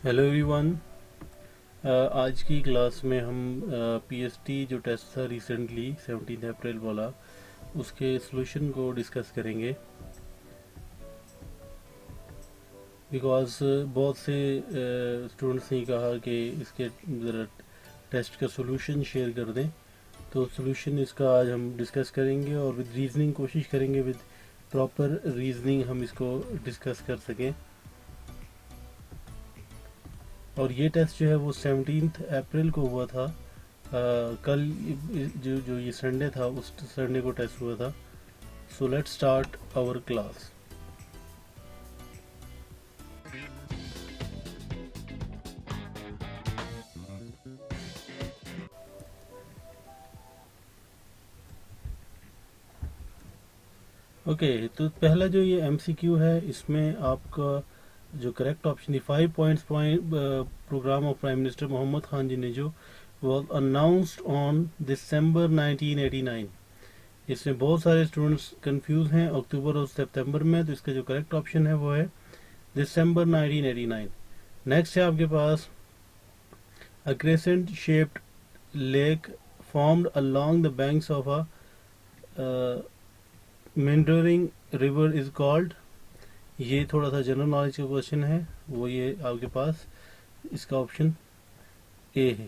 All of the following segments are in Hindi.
Hello everyone. आज की क्लास में हम पीएसटी जो टेस्ट था रिसेंटली 17 अप्रैल वाला, उसके सॉल्यूशन को डिस्कस करेंगे। बिकॉज बहुत से स्टूडेंट्स ने कहा कि इसके ज़रा टेस्ट का सॉल्यूशन शेयर कर दें, तो सॉल्यूशन इसका आज हम डिस्कस करेंगे और विद रीजनिंग कोशिश करेंगे, विद प्रॉपर रीजनिंग हम इसको डिस्कस कर सकें। और ये टेस्ट जो है वो 17 अप्रैल को हुआ था। कल जो ये संडे था, उस संडे को टेस्ट हुआ था। So let's start our class. Okay, तो पहला जो ये एमसीक्यू है, इसमें आपका जो correct option, 5 point program of prime minister Mohammad Khan ji ने जो वॉज अनाउंस्ड ऑन दिसंबर 1989। इसमें बहुत सारे स्टूडेंट्स कंफ्यूज हैं अक्टूबर और सितंबर में, तो इसका जो करेक्ट ऑप्शन है वो है दिसंबर 1989। नेक्स्ट है आपके पास a crescent shaped lake formed along the banks of a meandering river is called। ये थोड़ा सा जनरल नॉलेज का क्वेश्चन है, वो ये आपके पास इसका ऑप्शन ए है।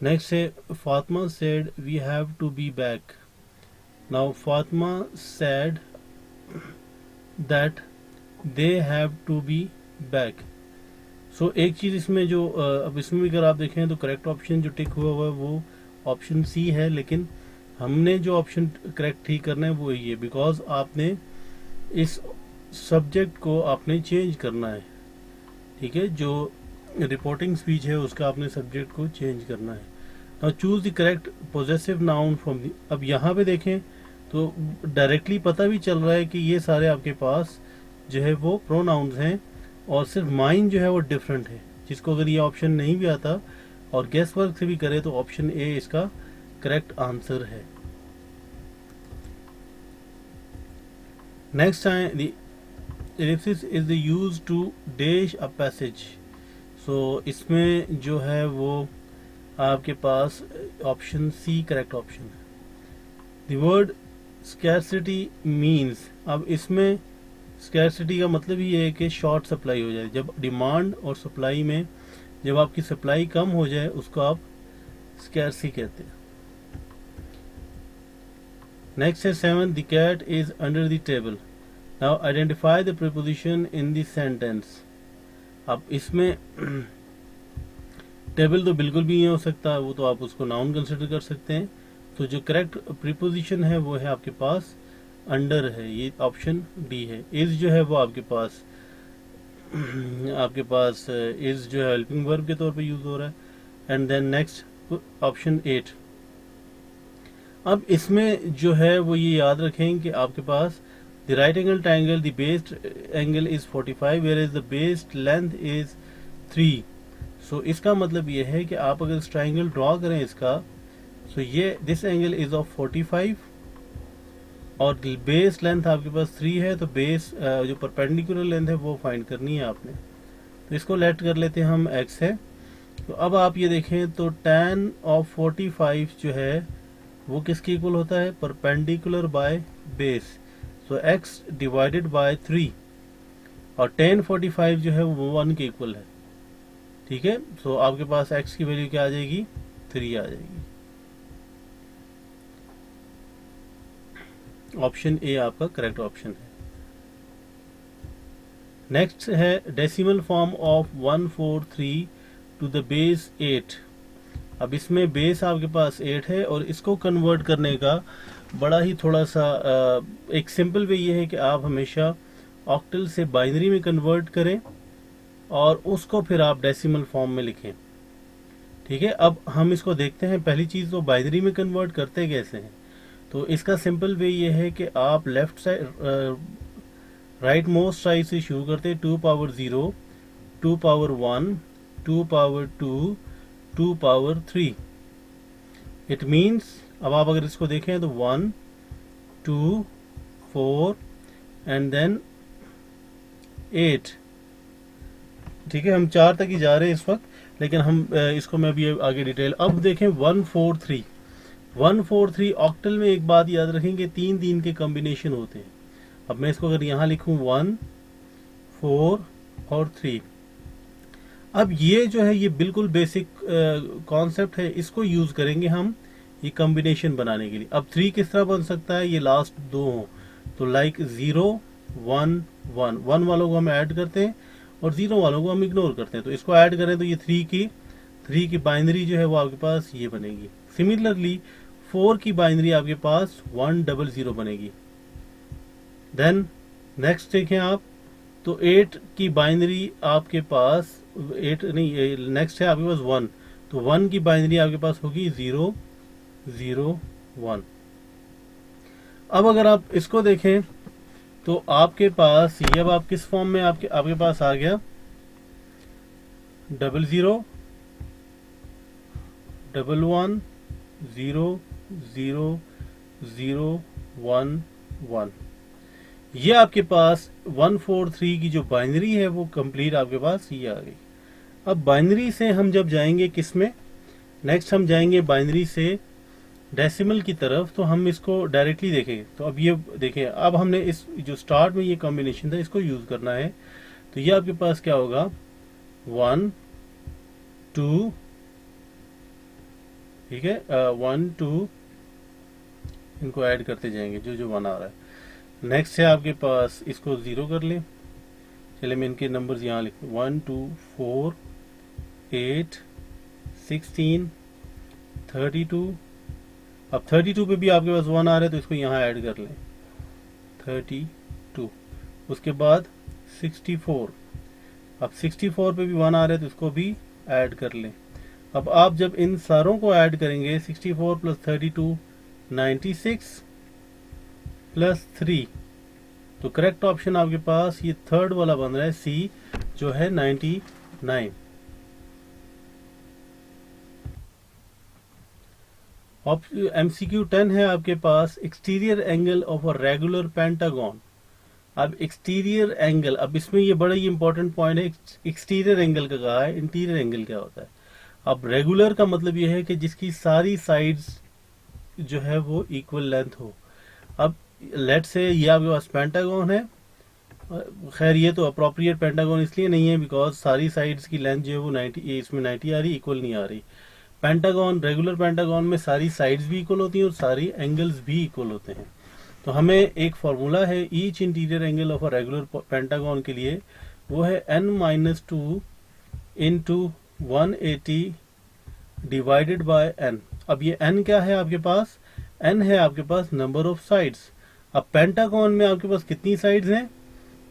नेक्स्ट है Fatima said we have to be back. Now Fatima said that they have to be back. So एक चीज इसमें जो अब इसमें भी अगर आप देखें तो करेक्ट ऑप्शन जो टिक हुआ है वो ऑप्शन सी है, लेकिन हमने जो ऑप्शन करेक्ट ठीक करना है वो यही है, बिकॉज आपने इस सब्जेक्ट को आपने चेंज करना है। ठीक है, जो रिपोर्टिंग स्पीच है उसका आपने सब्जेक्ट को चेंज करना है। Now choose the correct possessive noun from the. अब यहाँ पे देखें तो डायरेक्टली पता भी चल रहा है कि ये सारे आपके पास जो है वो प्रोनाउंस हैं, और सिर्फ माइन जो है वो डिफरेंट है, जिसको अगर ये ऑप्शन नहीं भी आता और गेस वर्क से भी करे तो ऑप्शन ए इसका करेक्ट आंसर है। Next time the ellipsis is the use to dash a passage. So इसमें जो है वो आपके पास ऑप्शन सी करेक्ट ऑप्शन है। द वर्ड स्कैरसिटी मीन्स, अब इसमें स्कैरसिटी का मतलब ये है कि शॉर्ट सप्लाई हो जाए। जब डिमांड और सप्लाई में जब आपकी सप्लाई कम हो जाए उसको आप स्कैरसी कहते हैं। नेक्स्ट है 7 the cat is under the table. Now identify the preposition in the sentence. अब इसमें टेबल तो बिल्कुल भी नहीं हो सकता, वो तो आप उसको नाउन कंसिडर कर सकते हैं। तो जो करेक्ट प्रीपोजिशन है वो है आपके पास अंडर है, ये ऑप्शन डी है। इज जो है वो आपके पास इज जो है हेल्पिंग वर्ब के तौर पे यूज हो रहा है। And then next option 8। अब इसमें जो है वो ये याद रखें कि आपके पास the right angle triangle the based angle is 45 where is the based length is 3। So इसका मतलब ये है कि आप अगर इस ट्रायंगल ड्रॉ करें इसका, सो ये दिस एंगल इज ऑफ 45 और बेस लेंथ आपके पास 3 है, तो बेस जो परपेंडिकुलर लेंथ है वो फाइंड करनी है आपने। तो इसको लेट कर लेते हैं हम x है। तो अब आप ये देखें तो tan ऑफ 45 जो है वो किसके इक्वल होता है, perpendicular by base. So x divided by 3 और tan 45 जो है वो 1 के इक्वल है। ठीक है, सो आपके पास x की वैल्यू क्या आ जाएगी, 3 आ जाएगी। ऑप्शन ए आपका करेक्ट ऑप्शन है। नेक्स्ट है decimal form of 143 to the base 8। अब इसमें बेस आपके पास 8 है और इसको कन्वर्ट करने का बड़ा ही थोड़ा सा एक सिंपल वे ये है कि आप हमेशा ऑक्टल से बाइनरी में कन्वर्ट करें और उसको फिर आप डेसिमल फॉर्म में लिखें। ठीक है, अब हम इसको देखते हैं। पहली चीज तो बाइनरी में कन्वर्ट करते कैसे हैं, तो इसका सिंपल वे ये है कि आप left side right most side से शुरू करते हैं। 2 power 0, 2 power 1, 2 power 2, 2 power 3। It means अब आप अगर इसको देखें तो 1, 2, 4 एंड देन 8। ठीक है, हम 4 तक ही जा रहे हैं इस वक्त, लेकिन हम इसको मैं भी आगे डिटेल। अब देखें 143। 143 ऑक्टल में एक बात याद रखेंगे, 3 के कॉम्बिनेशन होते हैं। अब मैं इसको अगर यहाँ लिखूं 1, 4 और 3, अब ये जो है ये बिल्कुल बेसिक कॉन्सेप्ट है, इसको यूज करेंगे हम ये कॉम्बिनेशन बनाने के लिए। अब 3 किस तरह बन सकता है, ये लास्ट 2 हो तो लाइक 0, 1, 1, 1 वालों को हम ऐड करते हैं और 0 वालों को हम इग्नोर करते हैं। तो इसको ऐड करें तो ये 3 की बाइनरी जो है वो आपके पास ये बनेगी। सिमिलरली 4 की बाइनरी आपके पास 100 बनेगी। देन नेक्स्ट देखें आप, तो 8 की बाइनरी आपके पास 8 नहीं, नेक्स्ट है आपके पास 1, तो 1 की बाइनरी आपके पास होगी 0, 0, 1। अब अगर आप इसको देखें तो आपके पास ये अब आप किस फॉर्म में आपके पास आ गया, 00, 11, 0, 0, 0, 1, 1। ये आपके पास 143 की जो बाइनरी है वो कंप्लीट आपके पास ये आ गई। अब बाइनरी से हम जब जाएंगे किस में, नेक्स्ट हम जाएंगे बाइनरी से डेसिमल की तरफ, तो हम इसको डायरेक्टली देखेंगे। तो अब ये देखें, अब हमने इस जो स्टार्ट में ये कॉम्बिनेशन था इसको यूज करना है। तो ये आपके पास क्या होगा, 1, 2, ठीक है, 1, 2, इनको ऐड करते जाएंगे जो जो 1 आ रहा है। नेक्स्ट है आपके पास, इसको 0 कर लें। चलिए मैं इनके नंबर्स यहाँ लिख, 1, 2, 4, 8, 16, 32। अब 32 पे भी आपके पास 1 आ रहा है तो इसको यहाँ ऐड कर लें, 32। उसके बाद 64, अब 64 पे भी 1 आ रहा है तो इसको भी ऐड कर लें। अब आप जब इन सारों को ऐड करेंगे, 64 प्लस 32, 96 प्लस 3, तो करेक्ट ऑप्शन आपके पास ये थर्ड वाला बन रहा है, सी, जो है 99। MCQ 10 है आपके पास, exterior angle of a regular pentagon. अब एक्सटीरियर एंगल, अब इसमें ये बड़ा ही इंपॉर्टेंट पॉइंट है, एक्सटीरियर एंगल का कहा है, इंटीरियर एंगल क्या होता है। अब रेगुलर का मतलब ये है कि जिसकी सारी साइड्स जो है वो इक्वल लेंथ हो। अब लेट से ये आपके पास पेंटागन है, खैर ये तो अप्रोप्रिएट पेंटागन इसलिए नहीं है बिकॉज सारी साइड्स की लेंथ जो है वो 90, ये इसमें 90 आ रही, इक्वल नहीं आ रही। पेंटागन, रेगुलर पेंटागन में सारी साइड्स भी इक्वल होती हैं और सारी एंगल्स भी इक्वल होते हैं। तो हमें एक फॉर्मूला है each interior angle of a regular pentagon के लिए, वो है n-2 into 180 divided by n। अब ये n क्या है आपके पास, n है आपके पास नंबर ऑफ साइड्स। अब पेंटागन में आपके पास कितनी साइड्स हैं,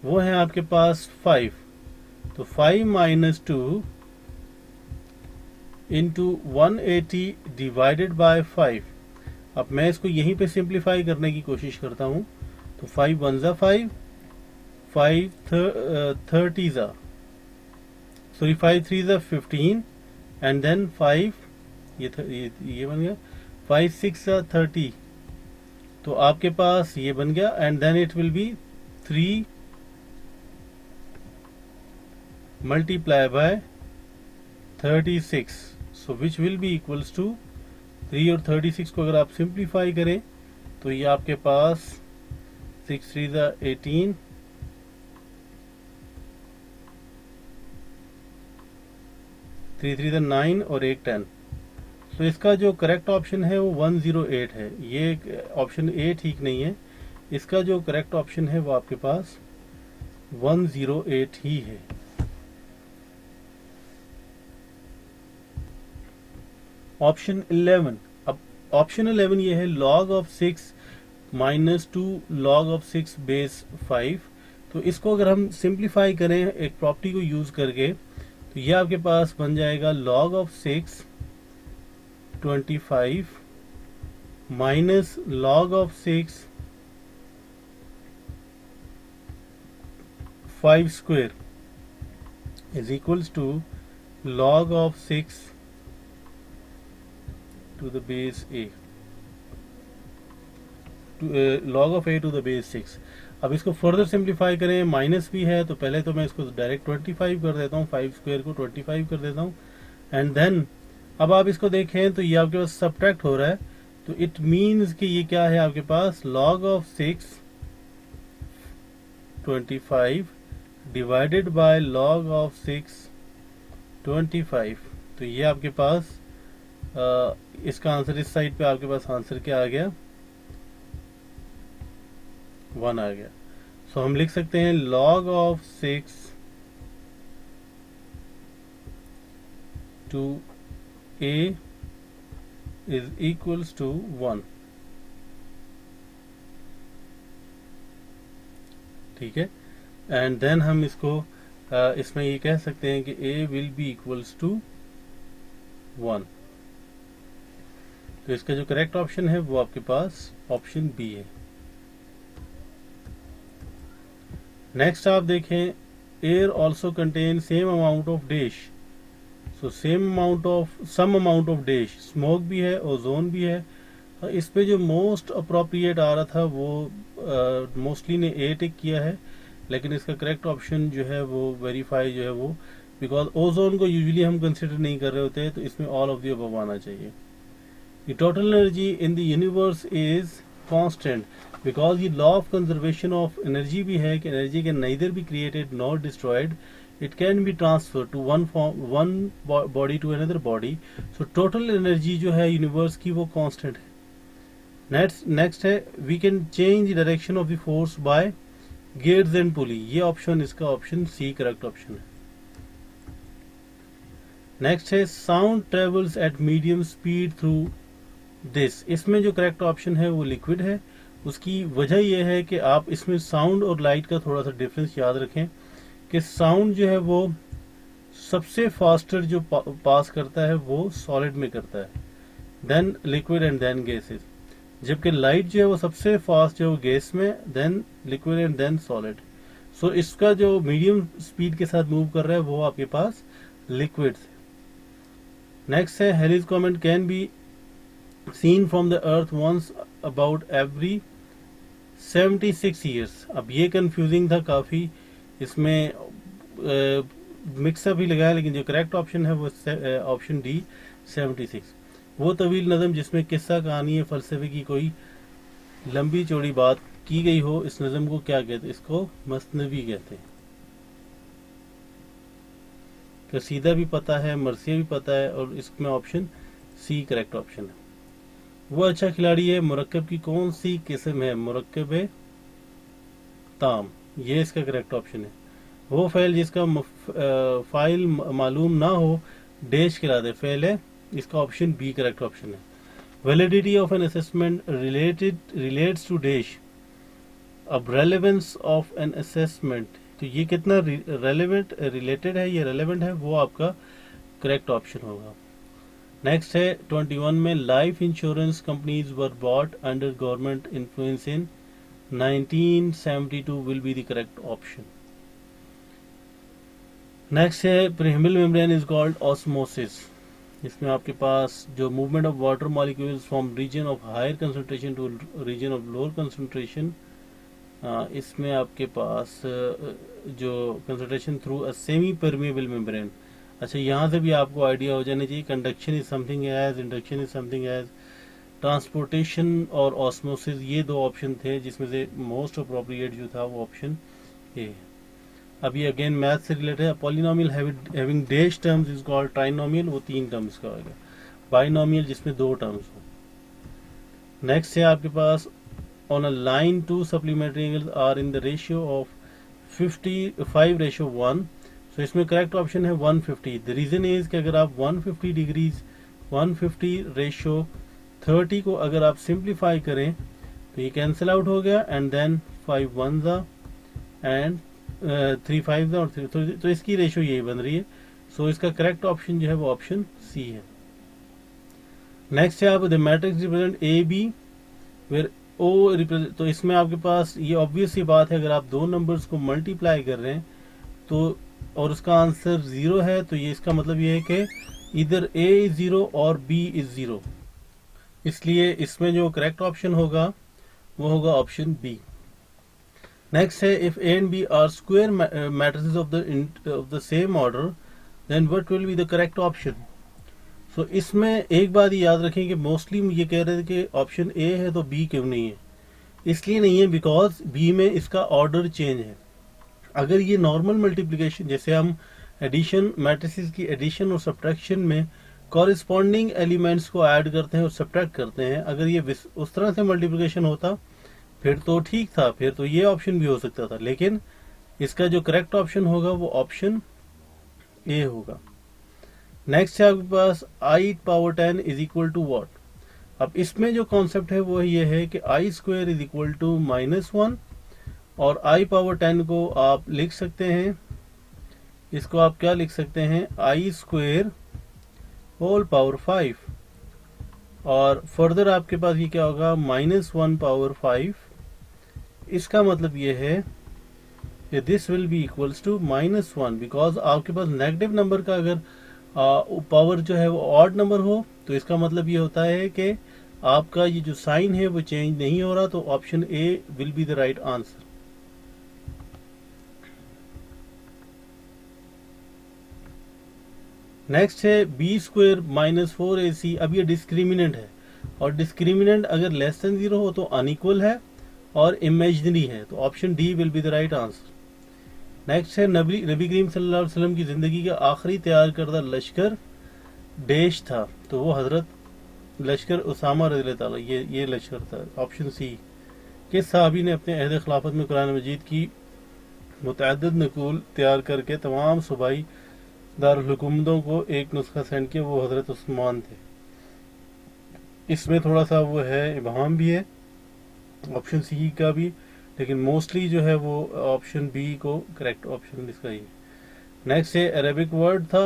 वो है आपके पास 5, तो 5-2 इंटू 180 डिवाइडेड बाय 5। अब मैं इसको यहीं पे सिंप्लीफाई करने की कोशिश करता हूं, तो 5 1 ज़ा 5, 30 ज़ा, सॉरी 5 3 ज़ा 15, एंड देन 5, ये बन गया, 5 6 ज़ा 30, तो आपके पास ये बन गया, and then it will be 3 multiply by 36, so which will be equals to 3 और 36 को अगर आप सिंप्लीफाई करें तो ये आपके पास 6 3 ज़ा 18, 3 3 ज़ा 9 और 1 10। तो इसका जो करेक्ट ऑप्शन है वो 108 है। ये ऑप्शन ए ठीक नहीं है, इसका जो करेक्ट ऑप्शन है वो आपके पास 108 ही है। ऑप्शन 11, अब ऑप्शन 11 ये है log of 6 minus 2 log of 6 base 5। तो इसको अगर हम सिंप्लीफाई करें एक प्रॉपर्टी को यूज करके, तो ये आपके पास बन जाएगा log of 6 25 minus log of 6 5 square is equals to log of 6 to the base a, to log of a to the base 6। अब इसको फर्दर सिंप्लीफाई करें, माइनस भी है तो पहले तो मैं इसको डायरेक्ट 25 कर देता हूँ, 5 स्क्वायर को 25 कर देता हूँ, एंड देन अब आप इसको देखें तो ये आपके पास सब्ट्रैक्ट हो रहा है, तो इट मीन्स कि ये क्या है आपके पास, log of 6 25 divided by log of 6 25। तो ये आपके पास इसका आंसर इस साइड पे आपके पास आंसर क्या आ गया, 1 आ गया। सो हम लिख सकते हैं log of 6 to a is equals to 1। ठीक है, एंड देन हम इसको इसमें ये कह सकते हैं कि a will be equals to 1। तो इसका जो करेक्ट ऑप्शन है वो आपके पास ऑप्शन बी है। नेक्स्ट आप देखें, air also contain same amount of dash, so some amount of dash, smoke भी है, ओजोन भी है। इस पे जो मोस्ट अप्रोप्रिएट आ रहा था वो मोस्टली ने ए टिक किया है, लेकिन इसका करेक्ट ऑप्शन जो है वो वेरीफाई जो है वो, बिकॉज ओजोन को यूजुअली हम कंसिडर नहीं कर रहे होते हैं, तो इसमें ऑल ऑफ द अबव आना चाहिए। The total energy in the universe is constant, because ये law of conservation of energy भी है कि energy can neither be created nor destroyed, it can be transferred to one body to another body। so total energy जो है यूनिवर्स की वो कांस्टेंट है। नेक्स्ट है, we can change the direction of the force by gears and pulley, ये ऑप्शन इसका ऑप्शन सी करेक्ट ऑप्शन है। नेक्स्ट है, sound travels eight medium speed through this, इसमें जो करेक्ट ऑप्शन है वो लिक्विड है। उसकी वजह यह है कि आप इसमें साउंड और लाइट का थोड़ा सा डिफरेंस याद रखें कि साउंड जो है वो सबसे फास्टर जो पास करता है वो सॉलिड में करता है, then liquid and then gases, जबकि लाइट जो है वो सबसे फास्ट जो गैस में, then liquid and then solid. So इसका जो मीडियम स्पीड के साथ मूव कर रहा है वो आपके पास लिक्विड से। नेक्स्ट है, Halley's comet can be seen from the earth once about every 76 years. अब ये कंफ्यूजिंग था काफी, इसमें मिक्सअप ही लगाया, लेकिन जो करेक्ट ऑप्शन है वो ऑप्शन डी 76। वो तवील नज़म जिसमें किस्सा कहानी है, फलसफे की कोई लंबी चौड़ी बात की गई हो, इस नज़म को क्या कहते हैं, इसको मसनवी कहते हैं। कसीदा भी पता है, मरसिया भी पता है, और इसमें ऑप्शन सी करेक्ट ऑप्शन है। वो अच्छा खिलाड़ी है, मुरक्कब की कौन सी किस्म है, मुरक्कब ताम, ये इसका करेक्ट ऑप्शन है। वो फेल जिसका फाइल मालूम ना हो डैश खिलाते फेल है, इसका ऑप्शन बी करेक्ट ऑप्शन है। Validity of an assessment relates to dash, अब रेलेवेंस ऑफ एन असेसमेंट, तो ये कितना रेलेवेंट रिलेटेड है, ये रेलेवेंट है, वो आपका करेक्ट ऑप्शन होगा। नेक्स्ट है 21 में, life insurance companies were bought under government influence in 1972 will be the correct option. Next है, प्रीहिमल मेम्ब्रेन इज कॉल्ड ऑस्मोसिस, इसमें आपके पास जो movement of water molecules from region of higher concentration to region of lower concentration, इसमें आपके पास जो concentration through a semi permeable membrane. अच्छा, यहाँ से भी आपको आइडिया हो जाना चाहिए, conduction is something as, induction is something as, transportation और ऑस्मोसिस, ये दो ऑप्शन थे जिसमें से मोस्ट अप्रोप्रिएट जो था वो ऑप्शन ए है। अब ये अगेन मैथ से रिलेटेड है। Polynomial having dash terms is called trinomial, वो 3 टर्म्स का होगा। बाइनोमियल जिसमें 2 टर्म्स हो। नेक्स्ट है आपके पास, on a line 2 supplementary angles are in the ratio of 55:1, so इसमें करेक्ट ऑप्शन है 150। द रीजन इज कि अगर आप 150 डिग्रीज 150 रेशियो 30 को अगर आप सिंप्लीफाई करें तो ये कैंसिल आउट हो गया, एंड देन 5 1 एंड 3 5 और 3, तो इसकी रेशियो यही बन रही है। सो इसका करेक्ट ऑप्शन जो है वो ऑप्शन सी है। नेक्स्ट है आप, the matrix represent A B where O represent, तो इसमें आपके पास ये ऑब्वियस सी बात है, अगर आप 2 नंबर्स को मल्टीप्लाई कर रहे हैं तो और उसका आंसर 0 है, तो ये इसका मतलब ये है कि इधर ए इज 0 और बी इज 0, इसलिए इसमें जो करेक्ट ऑप्शन होगा वो होगा ऑप्शन बी। नेक्स्ट है if A and B are square matrices of the same order then what will be the correct option. So इसमें एक बात याद रखें कि मोस्टली ये कह रहे थे कि ऑप्शन ए है तो बी क्यों नहीं है। इसलिए नहीं है बिकॉज बी में इसका ऑर्डर चेंज है। अगर ये नॉर्मल मल्टीप्लिकेशन, जैसे हम एडिशन मैट्रिसेस की एडिशन और सब्ट्रैक्शन में कॉरिस्पॉन्डिंग एलिमेंट्स को ऐड करते हैं और सब्ट्रैक्ट करते हैं, अगर ये उस तरह से मल्टीप्लिकेशन होता फिर तो ठीक था, फिर तो ये ऑप्शन भी हो सकता था। लेकिन इसका जो करेक्ट ऑप्शन होगा वो ऑप्शन ए होगा। नेक्स्ट है आपके पास i power 10 is equal to what. अब इसमें जो कॉन्सेप्ट है वो ये है कि i square is equal to -1 और आई पावर 10 को आप लिख सकते हैं, इसको आप क्या लिख सकते हैं, आई स्क्वायर होल पावर 5 और फर्दर आपके पास ये क्या होगा -1 पावर 5। इसका मतलब ये है कि this will be equals to -1 because आपके पास नेगेटिव नंबर का अगर पावर जो है वो ऑड नंबर हो तो इसका मतलब ये होता है कि आपका ये जो साइन है वो चेंज नहीं हो रहा, तो option A will be the right answer. Next है बी स्क्वायर -4ac। अब ये डिस्क्रिमिनेंट है और डिस्क्रिमिनेंट अगर लेस देन 0 हो तो अनइक्वल है और इमेजिनरी है, तो option D will be the right answer. Next है नबी करीम सल्लल्लाहु अलैहि वसल्लम की जिंदगी का आखिरी तैयार करदा लश्कर देश था, तो वो हजरत लश्कर उसामा रज़ियल्लाहु ताला ये लश्कर था। ऑप्शन सी, किस सहाबी ने अपने अहद खिलाफत में कुरान मजीद की मुतअद्दिद नकूल तैयार करके तमाम सूबाई दारुल हुकूमतों को एक नुस्खा सेंड किया, वो हजरत उस्मान थे। इसमें थोड़ा सा वो है इबहाम भी है ऑप्शन सी का भी, लेकिन मोस्टली जो है वो ऑप्शन बी को करेक्ट ऑप्शन इसका ही। नेक्स्ट है अरेबिक वर्ड था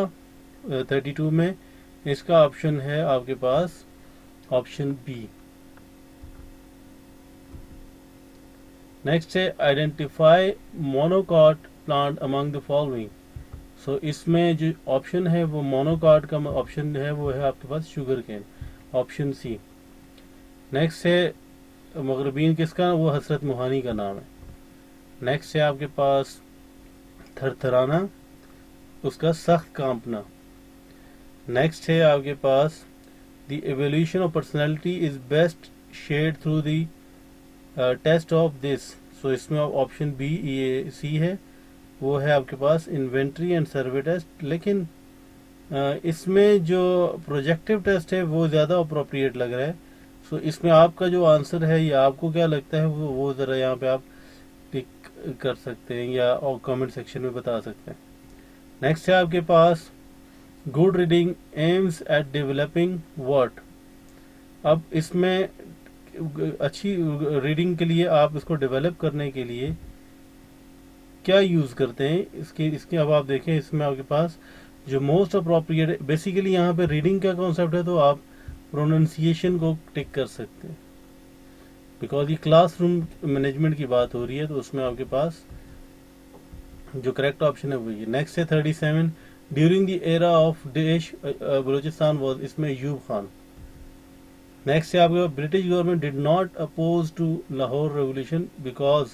32 में, इसका ऑप्शन है आपके पास ऑप्शन बी। नेक्स्ट है identify monocot plant among the following. So इसमें जो ऑप्शन है वो मोनोकॉट का ऑप्शन है वो है आपके पास sugar cane, option C. Next है मगरबीन किसका, वो हसरत मुहानी का नाम है। नेक्स्ट है आपके पास थरथराना, उसका सख्त कांपना। नेक्स्ट है आपके पास the evolution of personality is best shade through the test of this. So इसमें ऑप्शन बी ये सी है, वो है आपके पास इन्वेंट्री एंड सर्वे टेस्ट। लेकिन इसमें जो प्रोजेक्टिव टेस्ट है वो ज़्यादा अप्रोप्रिएट लग रहा है। सो इसमें आपका जो आंसर है या आपको क्या लगता है वो ज़रा यहाँ पे आप टिक कर सकते हैं या और कमेंट सेक्शन में बता सकते हैं। नेक्स्ट है आपके पास good reading aims at developing what. अब इसमें अच्छी रीडिंग के लिए आप इसको डेवलप करने के लिए क्या यूज़ करते हैं, इसके अब आप देखें इसमें आपके पास जो मोस्ट अप्रोप्रिएट, बेसिकली यहाँ पे रीडिंग का कॉन्सेप्ट है तो आप प्रोनाउंसिएशन को टिक कर सकते हैं बिकॉज ये क्लासरूम मैनेजमेंट की बात हो रही है, तो उसमें आपके पास जो करेक्ट ऑप्शन है वो ये। नेक्स्ट है 37 ड्यूरिंग द एरा ऑफ देश बलूचिस्तान वॉज, इसमें यूब खान। नेक्स्ट है आपके British government did not oppose to Lahore revolution because,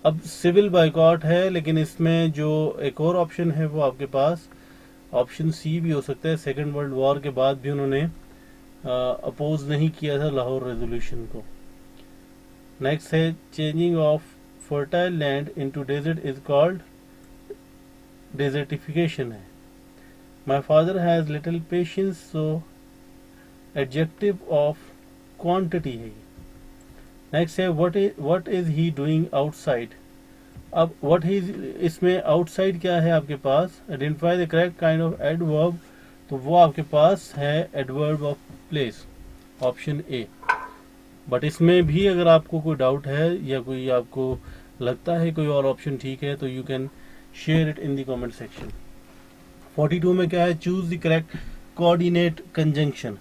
अब सिविल बाइकॉट है लेकिन इसमें जो एक और ऑप्शन है वो आपके पास ऑप्शन सी भी हो सकता है, सेकेंड वर्ल्ड वॉर के बाद भी उन्होंने अपोज नहीं किया था लाहौर रेजोल्यूशन को। नेक्स्ट है changing of fertile land into desert is called desertification है। My father has little patience, so adjective of quantity है। नेक्स्ट है what is he doing outside. अब व्हाट ही, इसमें आउटसाइड क्या है आपके पास, identify the correct kind of adverb, तो वो आपके पास है adverb of place, option A. But इसमें भी अगर आपको कोई डाउट है या कोई आपको लगता है कोई और ऑप्शन ठीक है तो you can share it in the comment section. 42 में क्या है, choose the correct coordinate conjunction.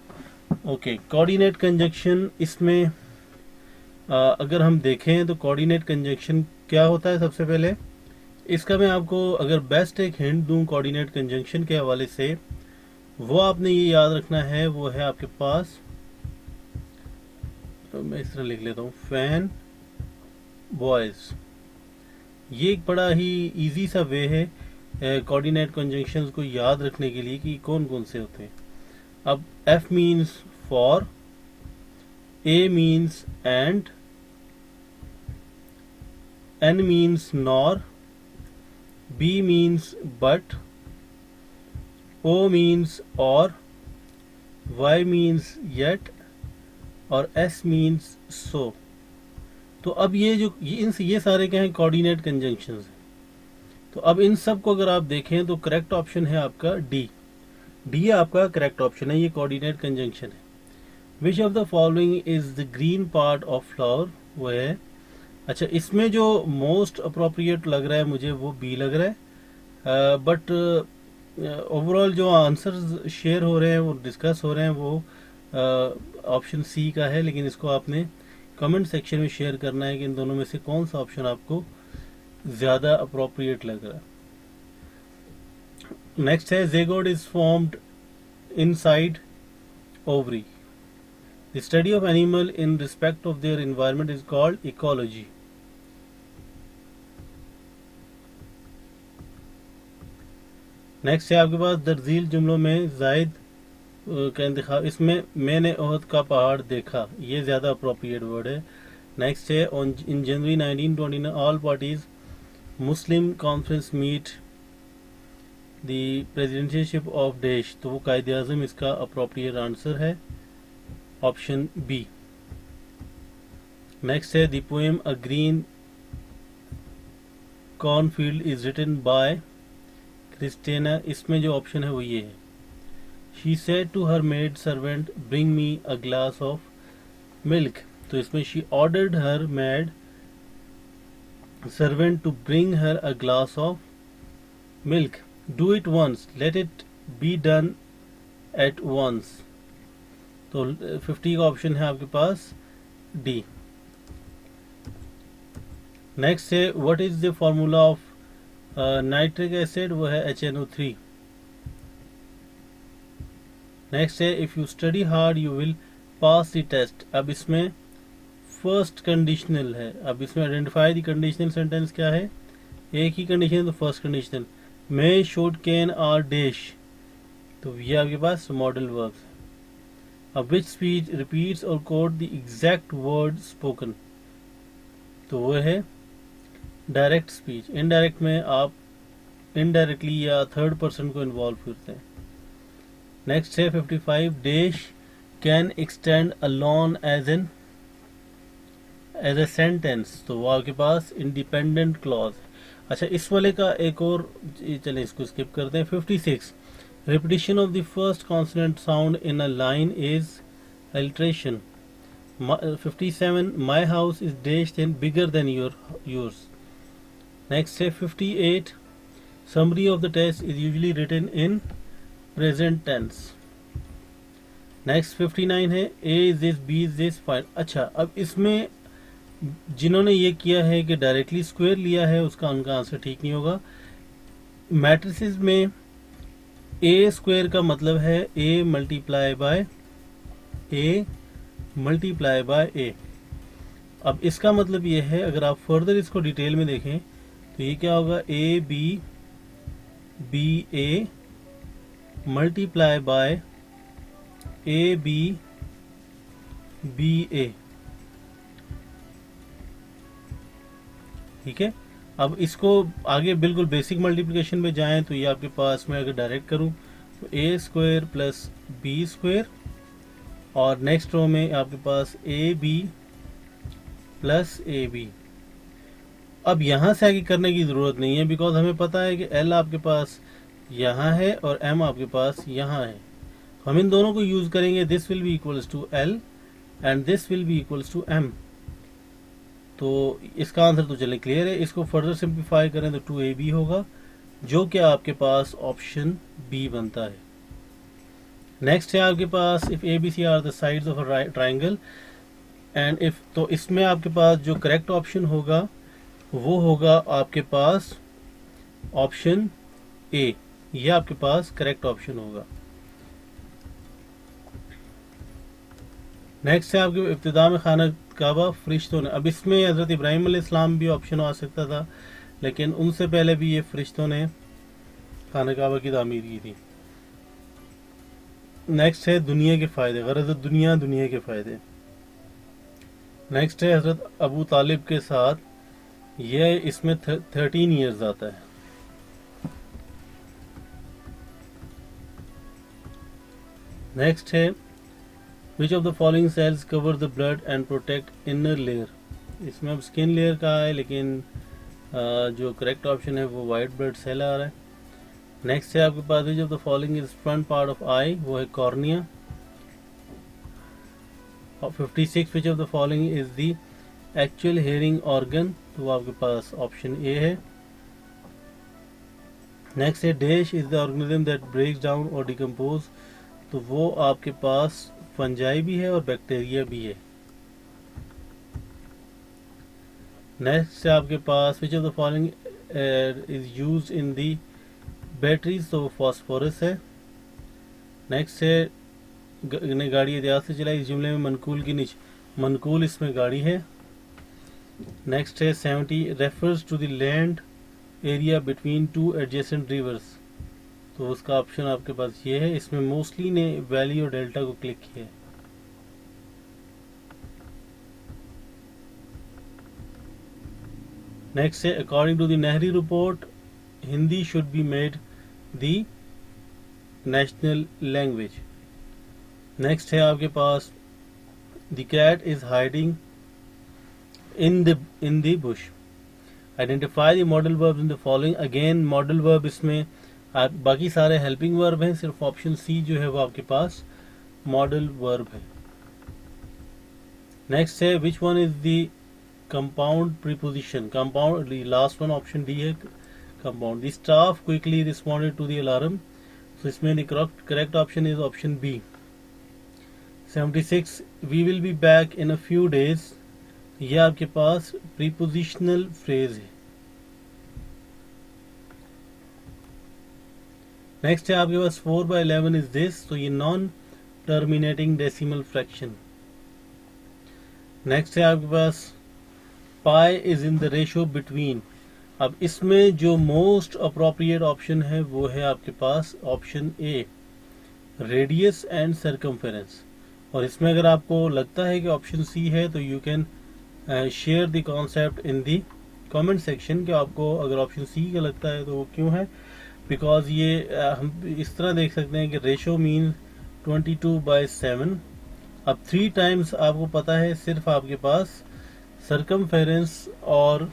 Okay, coordinate conjunction इसमें अगर हम देखें तो कोऑर्डिनेट कंजंक्शन क्या होता है, सबसे पहले इसका मैं आपको अगर बेस्ट एक हिंट दूं कोऑर्डिनेट कंजंक्शन के हवाले से, वो आपने ये याद रखना है, वो है आपके पास, तो मैं इस तरह लिख लेता हूँ, फैन बॉयज। ये एक बड़ा ही इजी सा वे है कोऑर्डिनेट कंजंक्शंस को याद रखने के लिए कि कौन कौन से होते हैं. अब F means for, A means and, N means nor, B means but, O means और, Y मीन्स येट और S मीन्स सो. तो अब ये सारे क्या हैं, कोऑर्डिनेट कंजंक्शंस हैं. तो अब इन सब को अगर आप देखें तो करेक्ट ऑप्शन है आपका डी. डी आपका करेक्ट ऑप्शन है, ये कोऑर्डिनेट कंजंक्शन है. विच of the following is the green part of flower, वो है. अच्छा, इसमें जो मोस्ट अप्रोप्रिएट लग रहा है मुझे वो बी लग रहा है, बट ओवरऑल जो आंसर्स शेयर हो रहे हैं वो डिस्कस हो रहे हैं वो ऑप्शन सी का है. लेकिन इसको आपने कमेंट सेक्शन में शेयर करना है कि इन दोनों में से कौन सा ऑप्शन आपको ज्यादा अप्रोप्रिएट लग रहा है. नेक्स्ट है zygote is formed inside ovary. The study of animal in respect of their environment is called ecology. Next है आपके पास दरजील जुमलों में जायद का इंतखाब. इसमें मैंने ओहद का पहाड़ देखा, ये ज्यादा अप्रोप्रिएट वर्ड है. नेक्स्ट है in January 1929 all parties Muslim conference meet the presidentship of देश. तो वो कायद आज़म इसका अप्रोप्रिएट आंसर है, ऑप्शन बी. नेक्स्ट है the poem a green cornfield is written by Christina. इसमें जो ऑप्शन है वो ये है. She said to her maid servant bring me a glass of milk. तो इसमें she ordered her maid servant to bring her a glass of milk. Do it once, let it be done at once. तो 50 का ऑप्शन है आपके पास डी. नेक्स्ट है what is the formula of nitric acid, वो है HNO3. नेक्स्ट है if you study hard you will pass the test. अब इसमें फर्स्ट कंडीशनल है. अब इसमें आइडेंटिफाई द कंडीशनल सेंटेंस क्या है, एक ही कंडीशन है तो first conditional. May, should, can, are, dash. तो ये आपके पास मॉडल वर्ब्स है. अब विच स्पीच रिपीट्स और quote the exact word spoken. तो वो है डायरेक्ट स्पीच. इनडायरेक्ट में आप इनडायरेक्टली या थर्ड पर्सन को इन्वॉल्व करते हैं. नेक्स्ट है 55 dash can extend alone as a sentence. तो वो आपके पास इंडिपेंडेंट क्लॉज. अच्छा, इस वाले का एक और, चलें इसको स्किप करते हैं. 56 repetition of the first consonant sound in a line is alliteration. 57 my house is dash then bigger than yours. Next है 58 summary of the test is usually written in present tense. Next 59 है A is this, B is this, fine. अच्छा, अब इसमें जिन्होंने ये किया है कि डायरेक्टली स्क्वायर लिया है उसका उनका आंसर ठीक नहीं होगा. मैट्रिसेस में ए स्क्वायर का मतलब है ए मल्टीप्लाई बाय ए. अब इसका मतलब ये है, अगर आप फर्दर इसको डिटेल में देखें तो ये क्या होगा, A B A multiply by A B A. ठीक है. अब इसको आगे बिल्कुल बेसिक मल्टीप्लिकेशन में जाएं तो ये आपके पास, मैं अगर डायरेक्ट करूं तो A square plus B square, और नेक्स्ट रो में आपके पास A B plus A B. अब यहां से आगे करने की जरूरत नहीं है, बिकॉज हमें पता है कि एल आपके पास यहाँ है और एम आपके पास यहाँ है. हम इन दोनों को यूज करेंगे. This will be equals to L and this will be equals to M. तो इसका आंसर तो चले क्लियर है. इसको फर्दर सिंप्लीफाई करें तो 2ab होगा, जो कि आपके पास ऑप्शन बी बनता है. नेक्स्ट है आपके पास if A B C are the sides of a triangle and if, तो इसमें आपके पास जो करेक्ट ऑप्शन होगा वो होगा आपके पास ऑप्शन ए. ये आपके पास करेक्ट ऑप्शन होगा. नेक्स्ट है आपके इब्तिदा में खाना काबा फरिश्तों ने. अब इसमें हजरत इब्राहिम अलैहिस्सलाम भी ऑप्शन आ सकता था, लेकिन उनसे पहले भी ये फरिश्तों ने खाना काबा की तामीर की थी। नेक्स्ट है दुनिया के फ़ायदे, गरज दुनिया, दुनिया के फ़ायदे। नेक्स्ट है हज़रत अबू तालिब के साथ, यह इसमें 13 ईयर्स आता है। नेक्स्ट है विच of the following sales cover the blood and protect inner layer. इसमें अब स्किन लेयर का है, लेकिन जो करेक्ट ऑप्शन है वो वाइट ब्लड सेल आ रहा है। नेक्स्ट है आपके पास which of the following is front part of eye, वो है cornea. 56 which of the following is the actual hearing organ, तो वो आपके पास ऑप्शन ए है। नेक्स्ट है dash is the organism that breaks down और डिकम्पोज, तो वो आपके पास फंजाई भी है और बैक्टीरिया भी है। नेक्स्ट है आपके पास which of the following is used in the batteries, तो फॉस्फोरस है। नेक्स्ट है ने गाड़ी इतिहास से चलाई, इस जुमले में मनकूल की नीच, मनकूल इसमें गाड़ी है। नेक्स्ट है 70 refers to the land area between two adjacent rivers, तो उसका ऑप्शन आपके पास ये है। इसमें मोस्टली ने वैली और डेल्टा को क्लिक किया है। नेक्स्ट है according to the Nehru report Hindi should be made the national language. Next है आपके पास the cat is hiding in the bush, identify the modal verb in the following. Again modal verb इसमें बाकी सारे हेल्पिंग वर्ब हैं, सिर्फ ऑप्शन सी जो है वो आपके पास मॉडल वर्ब है। नेक्स्ट है which one is the compound preposition, compound last one option D है compound. The staff quickly responded to the alarm, तो इसमें the correct option is option B. 76 we will be back in a few days, ये आपके पास प्रीपोजिशनल फ्रेज है। नेक्स्ट है आपके पास 4/11 इज दिस, तो ये non terminating decimal fraction. Next है आपके पास pi is in the ratio between, अब इसमें जो मोस्ट अप्रोप्रिएट ऑप्शन है वो है आपके पास option A, radius and circumference. और इसमें अगर आपको लगता है कि ऑप्शन सी है तो you can share the concept in the comment section, कि आपको अगर ऑप्शन सी का लगता है तो वो क्यों है। बिकॉज ये हम इस तरह देख सकते हैं कि रेशो मीन 22/7। अब 3 टाइम्स आपको पता है सिर्फ आपके पास सर्कमफेरेंस और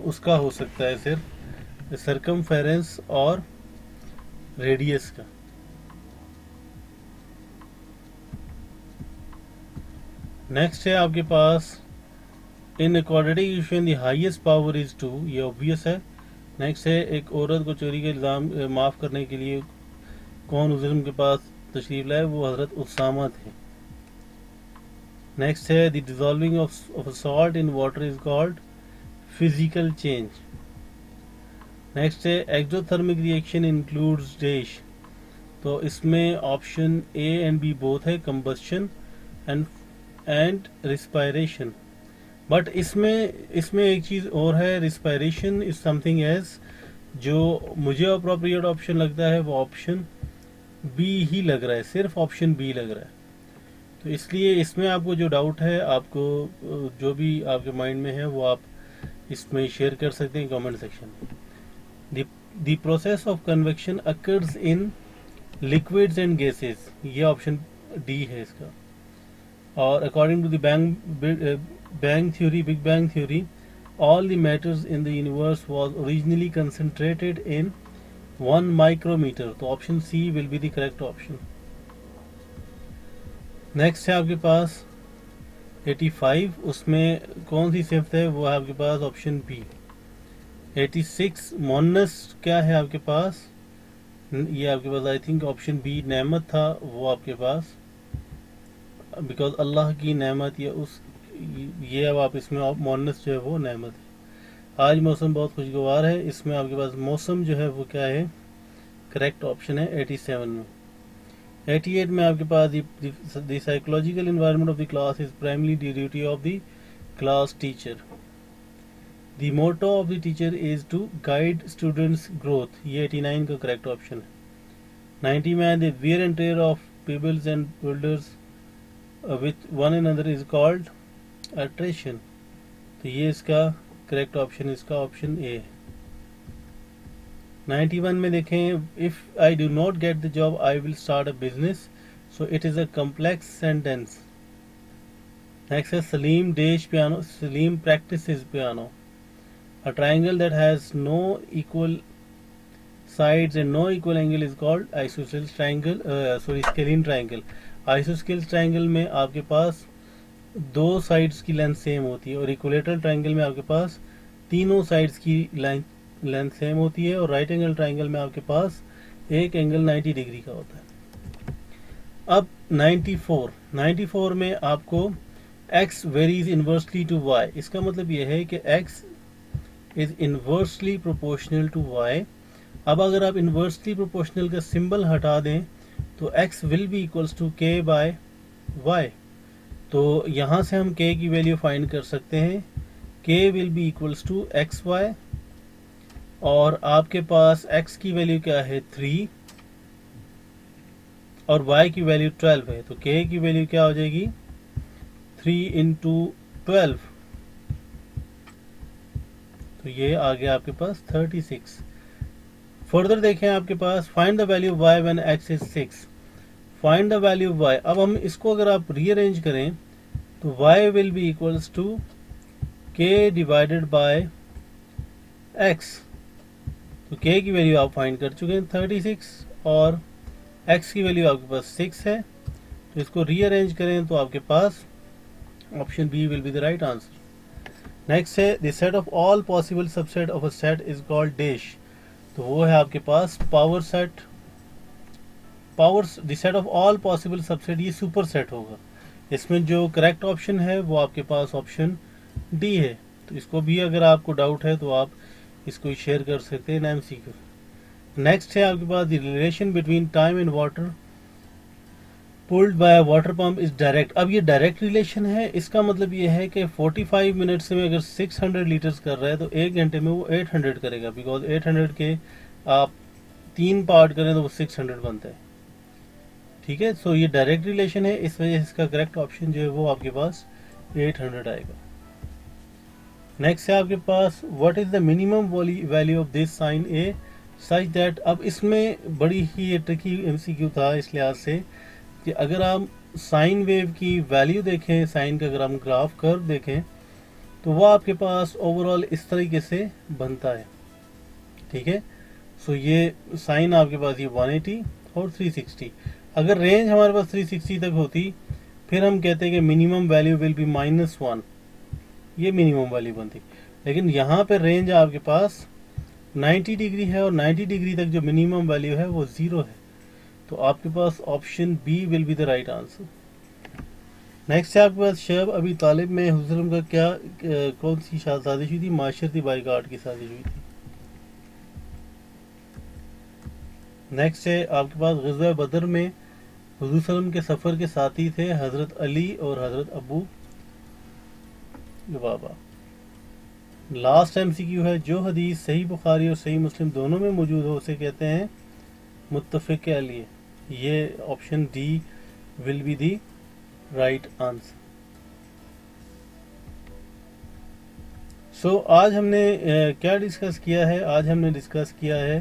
उसका हो सकता है, सिर्फ सर्कमफेरेंस और रेडियस का। नेक्स्ट है आपके पास in quadratic equation the highest power is 2, ये ऑब्वियस है। नेक्स्ट है एक औरत को चोरी का इल्ज़ाम माफ़ करने के लिए कौन उस जुल्म के पास तशरीफ लाए, वो हज़रत उसामा थे। नेक्स्ट है the dissolving of salt in water is called physical change. Next है एक्सोथर्मिक रिएक्शन इंक्लूड्स डैश, तो इसमें option A and B both है, कंबस्शन एंड रिस्पायरेशन। बट इसमें एक चीज़ और है, रिस्पायरेशन इज समथिंग एज, जो मुझे अप्रोप्रिएट ऑप्शन लगता है वो ऑप्शन बी ही लग रहा है, सिर्फ ऑप्शन बी लग रहा है। तो इसलिए इसमें आपको जो डाउट है, आपको जो भी आपके माइंड में है वो आप इसमें शेयर कर सकते हैं कमेंट सेक्शन में। The process of convection occurs in liquids and gases, ये ऑप्शन डी है इसका। और according to the Bang theory, Big Bang theory, all the matters in the universe was originally concentrated in 1 micrometer, तो option C will be the correct option। Next है आपके पास 85, उसमें कौन सी सिफ्त है, वो है आपके पास ऑप्शन बी। 86 मोनस क्या है आपके पास, ये आपके पास आई थिंक ऑप्शन बी नेमत था, वो आपके पास बिकॉज अल्लाह की नेमत या उस ये अब आप इसमें मोनस जो है वो नेमत है। आज मौसम बहुत खुशगवार है, इसमें आपके पास मौसम जो है वो क्या है, करेक्ट ऑप्शन है 87 में। 88 में आपके पास the psychological environment of the class is primary duty of the class teacher. The motto of the teacher is to guide students growth, ये 89 का करेक्ट ऑप्शन है. 90 में the wear and tear of pebbles and boulders with one another is called attrition, तो ये इसका करेक्ट ऑप्शन इसका ऑप्शन ए है. 91 में देखें, if I do not get the job I will start a business, so it is a complex sentence. Next है Salim dash piano, Salim practises piano. A triangle that has no equal sides and no equal angle is called isosceles triangle, scalene triangle. Isosceles triangle में आपके पास दो साइड्स की लेंथ सेम होती है और इक्विलेटरल ट्रायंगल में आपके पास तीनों साइड्स की लेंथ सेम होती है और राइट एंगल ट्रायंगल में आपके पास एक एंगल 90 डिग्री का होता है. अब 94 में आपको x varies inversely to y, इसका मतलब यह है कि x is inversely proportional to y. अब अगर आप इनवर्सली प्रोपोर्शनल का सिंबल हटा दें तो x will be equals to k by y. तो यहाँ से हम k की वैल्यू फाइंड कर सकते हैं. k will be equals to xy और आपके पास x की वैल्यू क्या है 3 और y की वैल्यू 12 है, तो k की वैल्यू क्या हो जाएगी 3 इंटू 12, तो ये आ गया आपके पास 36. फर्दर देखें आपके पास find the value y when x is 6. Find the value y, अब हम इसको अगर आप रीअरेंज करें तो y will be equals to k divided by x. तो k की वैल्यू आप फाइंड कर चुके हैं 36 और x की वैल्यू आपके पास 6 है, तो इसको रीअरेंज करें तो आपके पास option B will be the right answer. Next है the set of all possible subset of a set is called dash, तो वो है आपके पास power set. The set of all possible subset ये सुपर सेट होगा. इसमें जो करेक्ट ऑप्शन है वो आपके पास ऑप्शन डी है, तो इसको भी अगर आपको डाउट है तो आप इसको शेयर कर सकते हैं एमसीक्यू. नेक्स्ट है आपके पास the relation between time and water pulled by water pump is direct. अब ये डायरेक्ट रिलेशन है, इसका मतलब ये है कि 45 मिनट्स में अगर 600 लीटर्स कर रहा है तो 1 घंटे में वो 800 करेगा, बिकॉज 800 के आप 3 पार्ट करें तो वो 600 बनता है. ठीक है, सो ये डायरेक्ट रिलेशन है, इस वजह से इसका करेक्ट ऑप्शन जो है वो आपके पास 800 आएगा. नेक्स्ट है आपके पास what is the minimum value of this sine A such that. अब इसमें बड़ी ही ट्रिकी एमसीक्यू था इस लिहाज से कि अगर आप साइन वेव की वैल्यू देखें, साइन का अगर हम ग्राफ कर्व देखें तो वो आपके पास ओवरऑल इस तरीके से बनता है. ठीक है, सो ये साइन आपके पास ये 180 और 360. अगर रेंज हमारे पास 360 तक होती फिर हम कहते हैं कि मिनिमम वैल्यू विल बी -1, ये मिनिमम वैल्यू बनती. लेकिन यहाँ पे रेंज आपके पास 90 डिग्री है और 90 डिग्री तक जो मिनिमम वैल्यू है वो 0 है, तो आपके पास option B will be the right answer. Next है आपके पास शब अभी तालिब में हुज़ुर का क्या कौन सी साजिश हुई थी, माशरती बाइकाट की साजिश हुई थी. नेक्स्ट है आपके पास ग़ज़वा बदर में हुज़ूर सल्लल्लाहु के सफ़र के साथी थे हज़रत अली और हज़रत अबू लुबाबा. लास्ट एमसीक्यू है जो हदीस सही बुखारी और सही मुस्लिम दोनों में मौजूद हो उसे कहते हैं मुत्तफ़िक़ अलैह. ये option D will be the right answer. So आज हमने क्या डिस्कस किया है, आज हमने डिस्कस किया है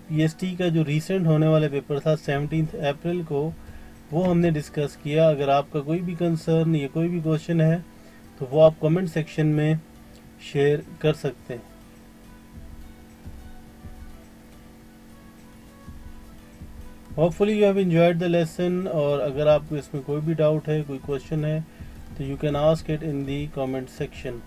पीएसटी का जो रिसेंट होने वाला पेपर था 17 अप्रैल को, वो हमने डिस्कस किया. अगर आपका कोई भी कंसर्न या कोई भी क्वेश्चन है तो वो आप कमेंट सेक्शन में शेयर कर सकते हैं. Hopefully you have enjoyed the lesson, और अगर आपको इसमें कोई भी डाउट है, कोई क्वेश्चन है तो you can ask it in the comment section.